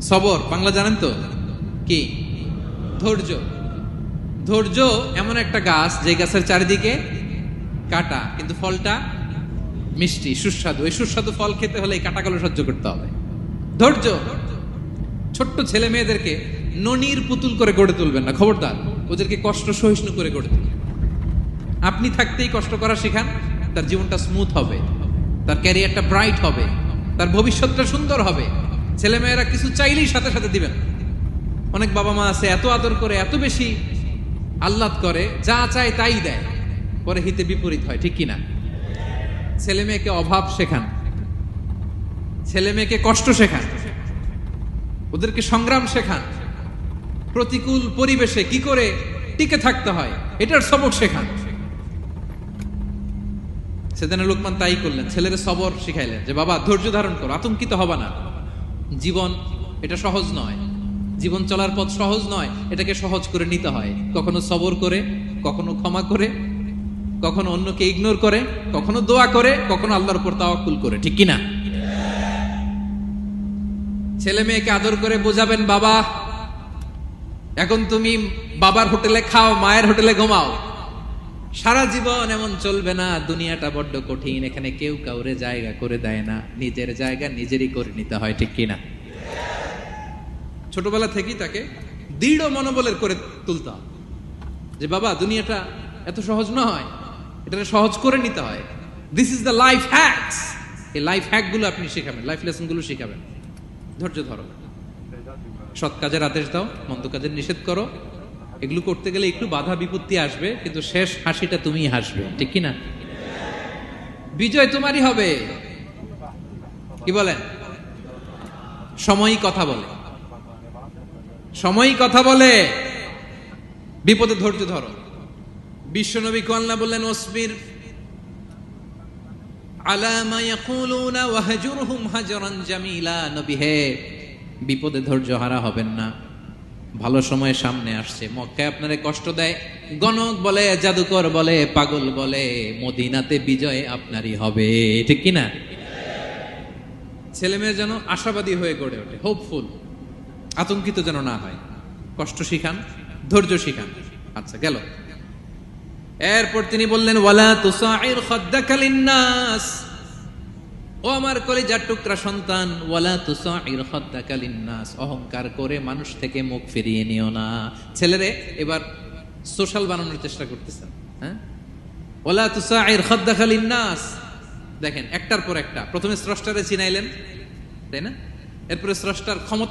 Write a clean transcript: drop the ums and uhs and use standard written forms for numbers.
সবর বাংলা জানেন তো কি? ধৈর্য। ধৈর্য এমন একটা গাছ যে গাছের চারিদিকে কাটা, কিন্তু ফলটা মিষ্টি সুস্বাদু। এই সুস্বাদু ফল খেতে হলে এই কাটাগুলো সহ্য করতে হবে। ধৈর্য। ছোট্ট ছেলে মেয়েদেরকে ননির পুতুল করে গড়ে তুলবেন না, খবরদার। ওদেরকে কষ্ট সহিষ্ণু করে গড়ে তুলবেন। আপনি থাকতেই কষ্ট করা শেখান, তার জীবনটা স্মুথ হবে, তার ক্যারিয়ারটা ব্রাইট হবে, তার ভবিষ্যৎটা সুন্দর হবে। ছেলেমেয়েরা কিছু চাইলেই সাথে সাথে দিবেন। অনেক বাবা মা আছে এত আদর করে, এত বেশি আহ্লাদ করে, যা চায় তাই দেয়, পরে হিতে বিপরীত হয়, ঠিক কিনা? ছেলে মেয়েকে অভাব শেখান, ছেলে মেয়েকে কষ্ট শেখান, ওদেরকে সংগ্রাম শেখান, প্রতিকূল পরিবেশে কি করে টিকে থাকতে হয় এটার সবক শেখান। সেদিন লোকমান তাই করলেন, ছেলের সবর শিখাইলেন যে বাবা ধৈর্য ধারণ করো, আতঙ্কিত হবা না। জীবন এটা সহজ নয়, জীবন চলার পথ সহজ নয়, এটাকে সহজ করে নিতে হয়। কখনো সবর করে, কখনো ক্ষমা করে, কখনো অন্যকে ইগনোর করে, কখনো দোয়া করে, কখনো আল্লাহর উপর তাওয়াক্কুল করে, ঠিক কিনা? ছেলে মেয়েকে আদর করে বোঝাবেন, বাবা এখন তুমি বাবার হোটেলে খাও, মায়ের হোটেলে ঘুমাও। সারা জীবন এমন চলবে না, দুনিয়াটা বড্ড কঠিন, এখানে কেউ কাউরে জায়গা করে দেয় না, নিজের জায়গা নিজেরই করে নিতে হয়, ঠিক কিনা? ছোটবেলা থেকেই তাকে দৃঢ় মনোবলের করে তুলতে যে বাবা দুনিয়াটা এত সহজ নয়, এটা সহজ করে নিতে হয়। This is the life hacks. এই লাইফ হ্যাক গুলো আপনি শিখাবেন, লাইফ লেসন গুলো শিখাবেন। ধৈর্য ধরো, সৎ কাজের আদেশ দাও, মন্দ কাজের নিষেধ করো। এগুলো করতে গেলে একটু বাধা বিপত্তি আসবে, কিন্তু শেষ হাসিটা তুমিই হাসবে, ঠিক কিনা? বিজয় তোমারই হবে। কি বলেন? সময়ই কথা বলে, সময়ই কথা বলে। বিপদে ধৈর্য ধরো। বিশ্বনবী আল্লাহ বললেন, ওয়াসবির আলা মা ইয়াকুলুনা ওয়াহজুরহুম হাজরান জামিলা। নবী হে, বিপদে ধৈর্য হারা হবেন না। ভালো সময় সামনে আসছে, মক্কায় আপনারে কষ্ট দেয়, গণক বলে, জাদুকর বলে, পাগল বলে, মদিনাতে বিজয় আপনারই হবে, ঠিক কিনা? ছেলে মেয়ে যেন আশাবাদী হয়ে গড়ে ওঠে, হোপফুল, আতঙ্কিত যেন না হয়। কষ্ট শিখান, ধৈর্য শিখান। আচ্ছা গেল। এরপর তিনি বললেন, ওয়ালা তুসাইর খাদ্দাকা লিন্নাস। ও আমার কলিজার টুকরা সন্তান, ওয়ালা তুসাইর খাদ্দাকা লিন্নাস। অহংকার করে মানুষ থেকে মুখ ফিরিয়ে নিও না। ছেলেরে এবার সোশ্যাল বানানোর চেষ্টা করতেছেন। হ্যাঁ, ওয়ালা তুসাইর খাদ্দাকা লিন্নাস। দেখেন একটার পর একটা, প্রথমে স্রষ্টারে চিনাইলেন, তাই না? এরপরে স্রষ্টার ক্ষমতা